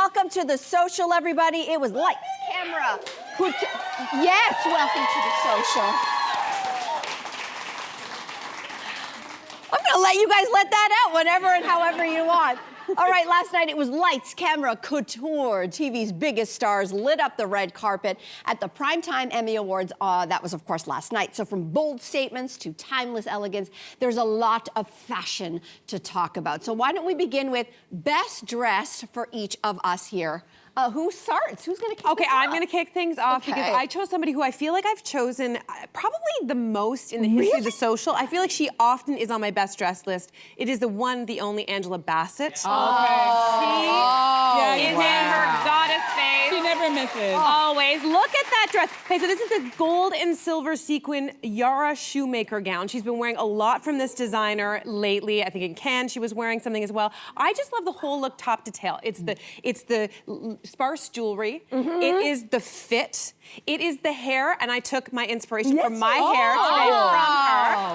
welcome to The Social, everybody. It was lights, camera, yes, welcome to The Social. I'm gonna let you guys let that out whenever and however you want. All right, last night it was lights, camera, couture. TV's biggest stars lit up the red carpet at the primetime Emmy Awards. That was, of course, last night. So from bold statements to timeless elegance, there's a lot of fashion to talk about. So why don't we begin with best dressed for each of us here. Who starts? Who's gonna kick this off? I'm gonna kick things off because I chose somebody who I feel like I've chosen probably the most in the history of The Social. I feel like she often is on my best dressed list. It is the one, the only Angela Bassett. She is in her goddess face. She never misses. Always. Look at that dress. Okay, so this is this gold and silver sequin Yara Shoemaker gown. She's been wearing a lot from this designer lately. I think in Cannes she was wearing something as well. I just love the whole look top to tail. It's the sparse jewelry. It is the fit. It is the hair, and I took my inspiration from my hair today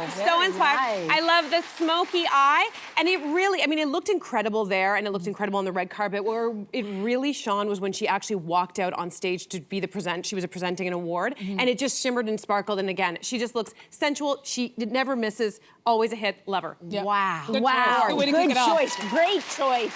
from her. So inspired. Nice. I love the smoky eye, and it really, I mean, it looked incredible there, and it looked incredible on the red carpet. Where it really shone was when she actually walked out on stage to be she was presenting an award, and it just shimmered and sparkled. And again, she just looks sensual. She never misses. Always a hit. Love her. Yep. Wow. Good choice. Great choice.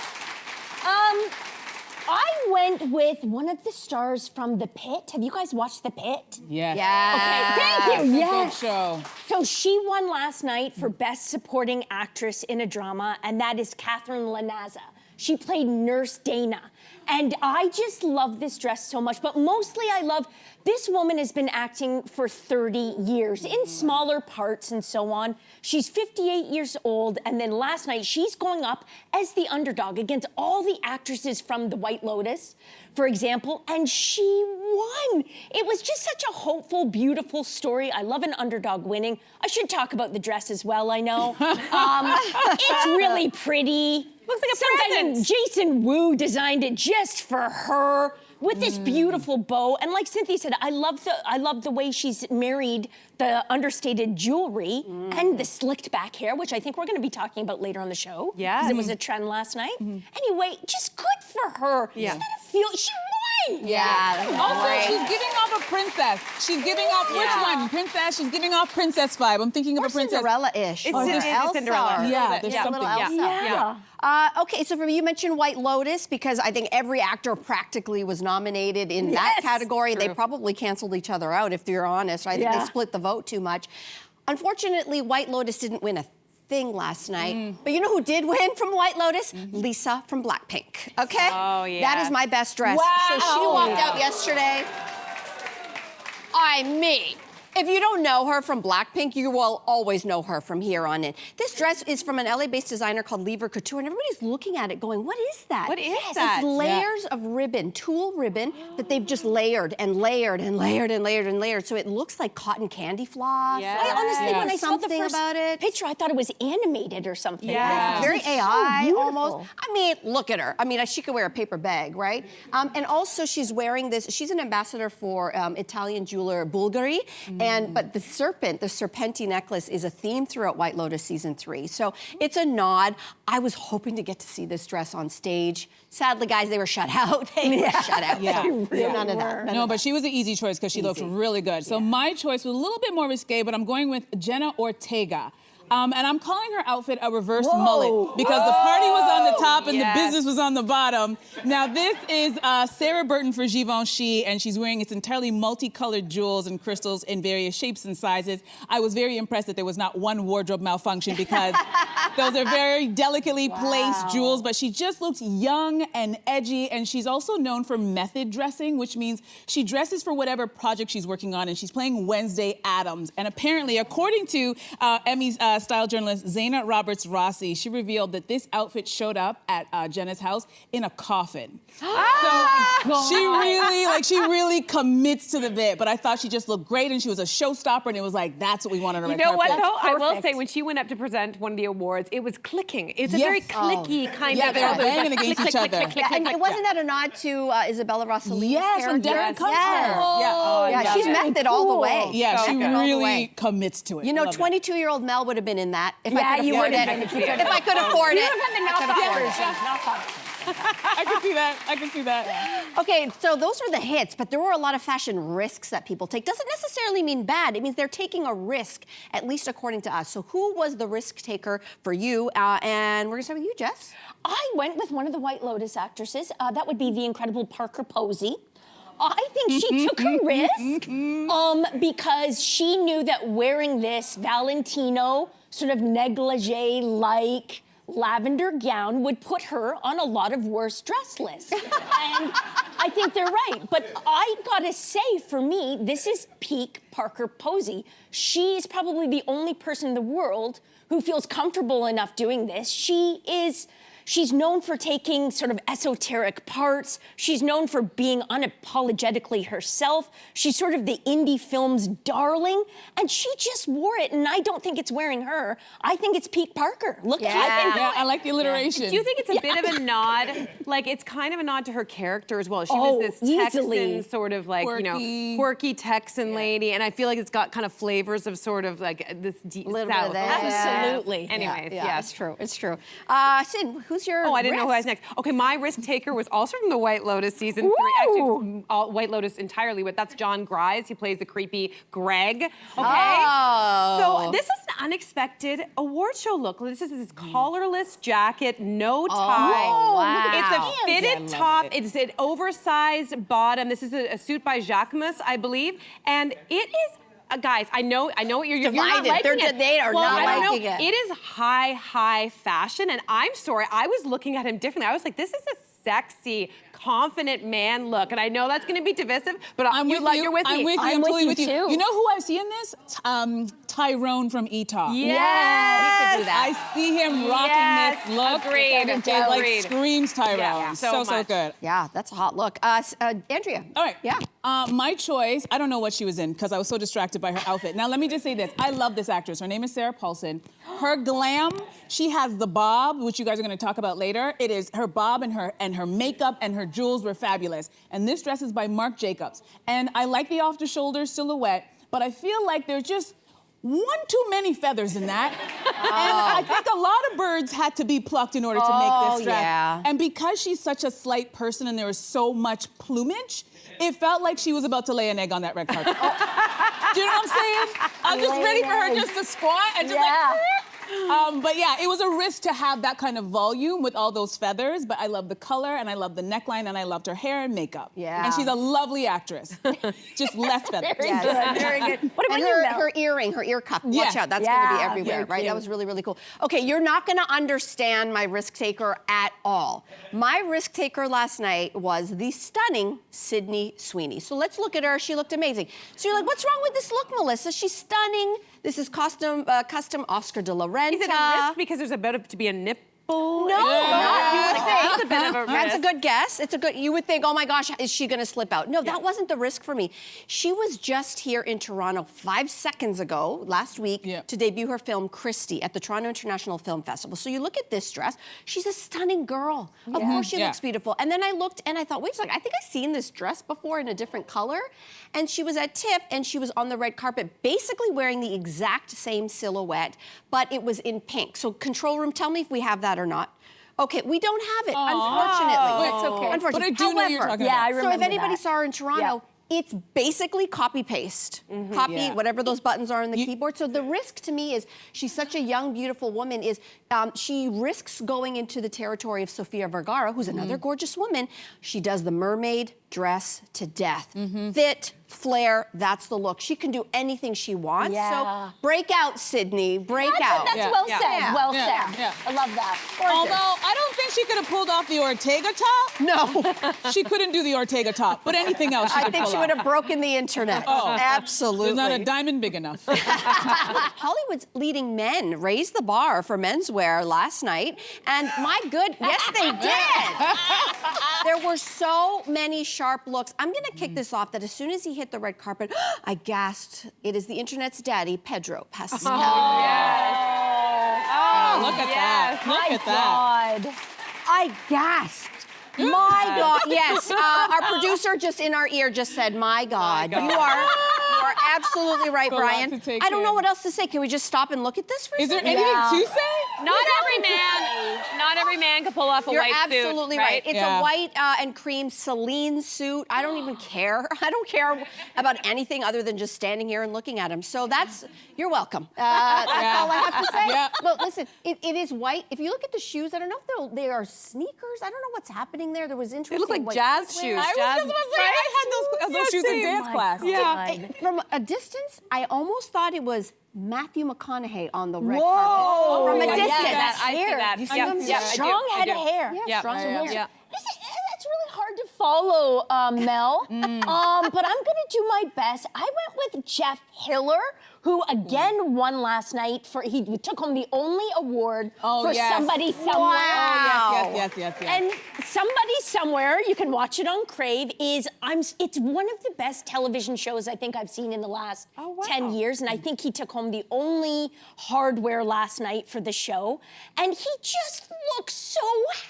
I went with one of the stars from The Pit. Have you guys watched The Pit? Yes. Okay, thank you. Yes. Good show. So she won last night for Best Supporting Actress in a Drama, and that is Catherine Lanazza. She played Nurse Dana. And I just love this dress so much, but mostly I love, this woman has been acting for 30 years in smaller parts and so on. She's 58 years old, and then last night she's going up as the underdog against all the actresses from The White Lotus, for example, and she won. It was just such a hopeful, beautiful story. I love an underdog winning. I should talk about the dress as well, I know. It's really pretty. Looks like a Some guy present. named Jason Wu designed it just for her with this beautiful bow. And like Cynthia said, I love the way she's married the understated jewelry and the slicked back hair, which I think we're going to be talking about later on the show. Yeah. Because it was a trend last night. Anyway, just good for her. Yeah. She's got a feel. She won. Yeah. Also, she's giving off a princess. She's giving off which one? Princess. She's giving off princess vibe. I'm thinking of a princess. Cinderella-ish. It's Cinderella. Yeah, there's something. Little Elsa. Okay, so for me, you mentioned White Lotus because I think every actor practically was nominated in that category. True. They probably canceled each other out, if you're honest. I think they split the vote too much. Unfortunately, White Lotus didn't win a thing last night. But you know who did win from White Lotus? Lisa from Blackpink, okay? Oh, yeah. That is my best dress. Wow. So she walked out yesterday. If you don't know her from Blackpink, you will always know her from here on in. This dress is from an LA-based designer called Lever Couture, and everybody's looking at it going, what is that? What is that? It's layers of ribbon, tulle ribbon, that they've just layered and layered and layered and layered and layered, so it looks like cotton candy floss. Yeah. I honestly, when I saw the Something first about it. picture, I thought it was animated or something. Yeah. Very It's AI so almost. I mean, look at her. I mean, she could wear a paper bag, right? And also she's wearing this, she's an ambassador for Italian jeweler Bulgari, but the serpenti necklace is a theme throughout White Lotus season 3. So it's a nod. I was hoping to get to see this dress on stage. Sadly, guys, they were shut out. They were shut out. Yeah. So none of that. No, but she was an easy choice because she looked really good. So my choice was a little bit more risque, but I'm going with Jenna Ortega. And I'm calling her outfit a reverse mullet because the party was on the top and the business was on the bottom. Now this is Sarah Burton for Givenchy, and she's wearing its entirely multicolored jewels and crystals in various shapes and sizes. I was very impressed that there was not one wardrobe malfunction because those are very delicately placed jewels, but she just looks young and edgy, and she's also known for method dressing, which means she dresses for whatever project she's working on, and she's playing Wednesday Addams. And apparently, according to Emmys style journalist Zaina Roberts-Rossi, she revealed that this outfit showed up at Jenna's house in a coffin. So she really commits to the bit, but I thought she just looked great and she was a showstopper, and it was like, that's what we wanted on the red carpet. You know what, though? I will say, when she went up to present one of the awards, it was clicking. It's a very clicky kind of... Yeah, they were banging against each other. And wasn't that a nod to Isabella Rossellini's Yes, from Derek Comes Yeah, she's method all the way. Yeah, she really commits to it. You know, 22-year-old Mel would have been in that if I could you afford would it. have been. If I could afford it. You would have had the knockoff version. I can see that. I can see that. Okay, so those are the hits, but there were a lot of fashion risks that people take. Doesn't necessarily mean bad. It means they're taking a risk, at least according to us. So who was the risk taker for you? And we're gonna start with you, Jess. I went with one of the White Lotus actresses. That would be the incredible Parker Posey. I think she took a risk because she knew that wearing this Valentino sort of negligee-like lavender gown would put her on a lot of worst dress lists. And I think they're right. But I gotta say, for me, this is peak Parker Posey. She's probably the only person in the world who feels comfortable enough doing this. She's known for taking sort of esoteric parts. She's known for being unapologetically herself. She's sort of the indie film's darling, and she just wore it, and I don't think it's wearing her. I think it's Pete Parker. Look, I like the alliteration. Do you think it's a bit of a nod? Like, it's kind of a nod to her character as well. She was this Texan sort of like, quirky Texan lady, and I feel like it's got kind of flavors of sort of like this deep Little South. bit of that. Absolutely. Anyways, yeah, it's true. It's true. Sid, who's your Oh, I didn't know who I was risk? next. Okay, my risk taker was also from the White Lotus season 3. Actually, White Lotus entirely, but that's John Grise. He plays the creepy Greg. Okay. Oh. So this is an unexpected award show look. This is his collarless jacket, no tie. wow. It's a fitted top. It's an oversized bottom. This is a suit by Jacquemus, I believe, and it is. Guys, I know what you're not Divided. liking it. They are not I don't liking know. it. It is high fashion, and I'm sorry, I was looking at him differently. I was like, this is a sexy, confident man look, and I know that's going to be divisive, but you're with me. I'm with you. I'm totally with you. You know who I've seen in this? Tyrone from Utah. Yes. We could do that. I see him rocking this look. Agreed. It like screams Tyrone. Yeah, so much. good. Yeah, that's a hot look. Andrea. All right. Yeah. My choice, I don't know what she was in because I was so distracted by her outfit. Now, let me just say this. I love this actress. Her name is Sarah Paulson. Her glam, she has the bob, which you guys are going to talk about later. It is her bob and her makeup and her jewels were fabulous. And this dress is by Marc Jacobs. And I like the off-the-shoulder silhouette, but I feel like there's just one too many feathers in that. And I think a lot of birds had to be plucked in order to make this dress. Yeah. And because she's such a slight person and there was so much plumage, it felt like she was about to lay an egg on that red carpet. Do you know what I'm saying? I was just ready for her just to squat and just like... But yeah, it was a risk to have that kind of volume with all those feathers, but I love the color and I love the neckline and I loved her hair and makeup. Yeah. And she's a lovely actress. Just less feathers. Very good. What about her earring, her ear cuff? Watch out, that's going to be everywhere, right? That was really, really cool. Okay, you're not going to understand my risk taker at all. My risk taker last night was the stunning Sydney Sweeney. So let's look at her. She looked amazing. So you're like, what's wrong with this look, Melissa? She's stunning. This is custom Oscar de la Renta. Is it a risk because there's about to be a nipple? No, not you would think. That's a bit of a risk. That's a good guess. It's a good. You would think, oh my gosh, is she going to slip out? No, that wasn't the risk for me. She was just here in Toronto 5 seconds ago, last week, to debut her film Christie at the Toronto International Film Festival. So you look at this dress. She's a stunning girl. Of course, she looks beautiful. And then I looked and I thought, wait a second, I think I've seen this dress before in a different color. And she was at TIFF and she was on the red carpet, basically wearing the exact same silhouette, but it was in pink. So control room, tell me if we have that or not. Okay, we don't have it, unfortunately. It's okay. Unfortunately. But I do know what you're talking about. I remember So if anybody that. saw her in Toronto, it's basically copy-paste. Copy whatever those buttons are on the keyboard. So the risk to me is, she's such a young, beautiful woman, is she risks going into the territory of Sofia Vergara, who's another gorgeous woman. She does the mermaid dress to death. Fit, flair, that's the look. She can do anything she wants. So break out, Sydney, break out. That's well said, well said. Yeah. I love that. Although I don't think she could have pulled off the Ortega top. No. She couldn't do the Ortega top, but anything else she I could think pull she off. would have broken the internet. Absolutely. There's not a diamond big enough. Hollywood's leading men raised the bar for menswear last night, and my good, yes, they did. There were so many sharp looks. I'm gonna kick this off that as soon as he hit the red carpet, I gasped. It is the internet's daddy, Pedro Pascal. Look at that. Look at that. God. I gasped. My God, yes. Our producer just in our ear just said, my God. You are absolutely right, A lot Brian. to take I don't know in. what else to say. Can we just stop and look at this for a Is there second? anything to say? Not every man can pull off a You're white suit. You're absolutely right. It's Yeah. a white and cream Celine suit. I don't even care. I don't care about anything other than just standing here and looking at him. So you're welcome. That's all I have to say. Yeah. Look, listen, it is white. If you look at the shoes, I don't know if they are sneakers. I don't know what's happening there. There was interesting. They look like white jazz footwear. shoes. I was Jazz, just about to say, I had those shoes in dance class. Yeah. From a distance, I almost thought it was Matthew McConaughey on the red Whoa. carpet. From a I see distance. that. I see that. You see Yep, him? yep, I do, Strong I head do. of hair. Yeah, strong Yeah. hair. Yeah. That's really hard to follow, Mel. But I'm gonna do my best. I went with Jeff Hiller, who again won last night he took home the only award for yes. Somebody Somewhere. Oh, yes. And Somebody Somewhere, you can watch it on Crave, it's one of the best television shows I think I've seen in the last 10 years. And I think he took home the only hardware last night for the show. And he just looks so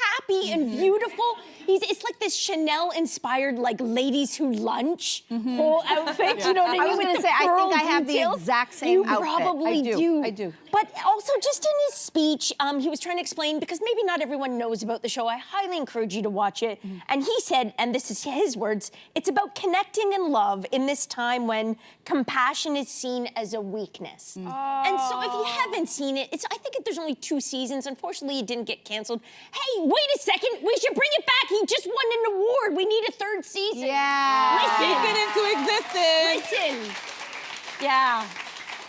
happy and beautiful. It's like this Chanel-inspired, like, ladies who lunch whole outfit. You know what I mean? I was With gonna the say, I think pearl I have the details. exact same You outfit. probably I do. But also, just in his speech, he was trying to explain, because maybe not everyone knows about the show, I highly encourage you to watch it. And he said, and this is his words, it's about connecting and love in this time when compassion is seen as a weakness. And so if you haven't seen it, I think there's only 2 seasons. Unfortunately, it didn't get canceled. Hey, wait a second, we should bring it back. He just won an award. We need a 3rd season. Yeah. Listen. Speak it into existence. Listen. Yeah.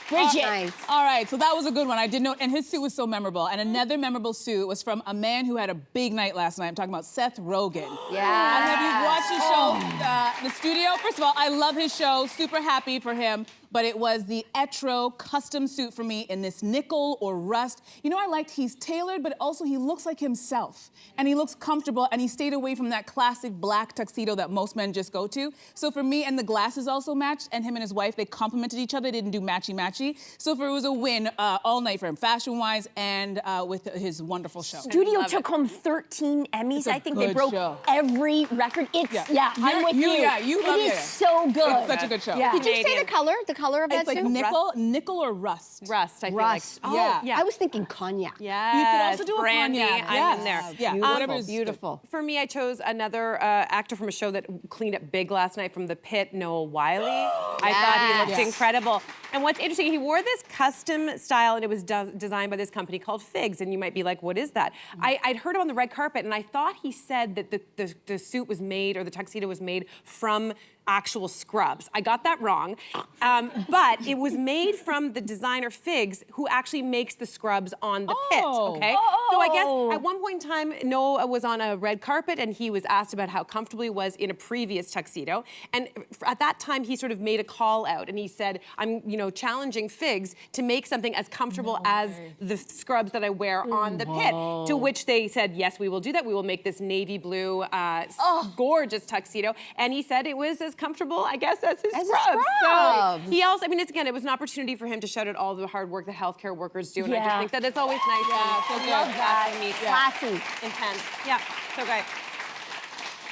Bridget. Nice. All right, so that was a good one. I did know, and his suit was so memorable. And another memorable suit was from a man who had a big night last night. I'm talking about Seth Rogen. Yeah. And have you watched his show, The Studio? First of all, I love his show. Super happy for him. But it was the Etro custom suit for me in this nickel or rust. You know, he's tailored, but also he looks like himself. And he looks comfortable, and he stayed away from that classic black tuxedo that most men just go to. So for me, and the glasses also matched, and him and his wife, they complemented each other. They didn't do matchy-matchy. So it was a win all night for him, fashion-wise and with his wonderful show. Studio took home 13 Emmys. It's a I think they good broke show. every record. I'm with you. Yeah, you love it. It it. is so good. It's such a good show. Yeah. Did you say the color? The color of that It's like suit? nickel or rust. Rust, I feel Rust. like. Oh, Yeah. I was thinking cognac. Yes. You could also do a brandy. cognac. I'm Yes. in there. Yeah, Beautiful, whatever is beautiful. For me, I chose another actor from a show that cleaned up big last night from The Pit, Noah Wiley. I thought he looked Yes. incredible. And what's interesting, he wore this custom style, and it was designed by this company called Figs. And you might be like, what is that? I'd heard him on the red carpet, and I thought he said that the suit was made, or the tuxedo was made from actual scrubs. I got that wrong. But it was made from the designer Figs, who actually makes the scrubs on The Pit, okay? So I guess at one point in time, Noah was on a red carpet, and he was asked about how comfortable he was in a previous tuxedo. And at that time, he sort of made a call out, and he said, I'm challenging Figs to make something as comfortable as the scrubs that I wear on The Pit. To which they said, yes, we will do that. We will make this navy blue, gorgeous tuxedo. And he said it was as comfortable, I guess, as his scrubs. So he also, it was an opportunity for him to shout out all the hard work that healthcare workers do. And I just think that it's always nice. so love good. that. Classy. Intense. Yeah, so great.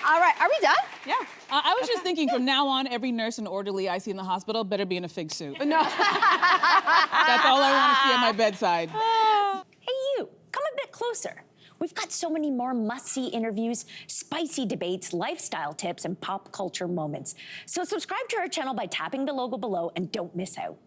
All right, are we done? Yeah. I was just thinking, from now on, every nurse and orderly I see in the hospital better be in a Fig suit. No. That's all I want to see at my bedside. Hey, you, come a bit closer. We've got so many more must-see interviews, spicy debates, lifestyle tips, and pop culture moments. So subscribe to our channel by tapping the logo below and don't miss out.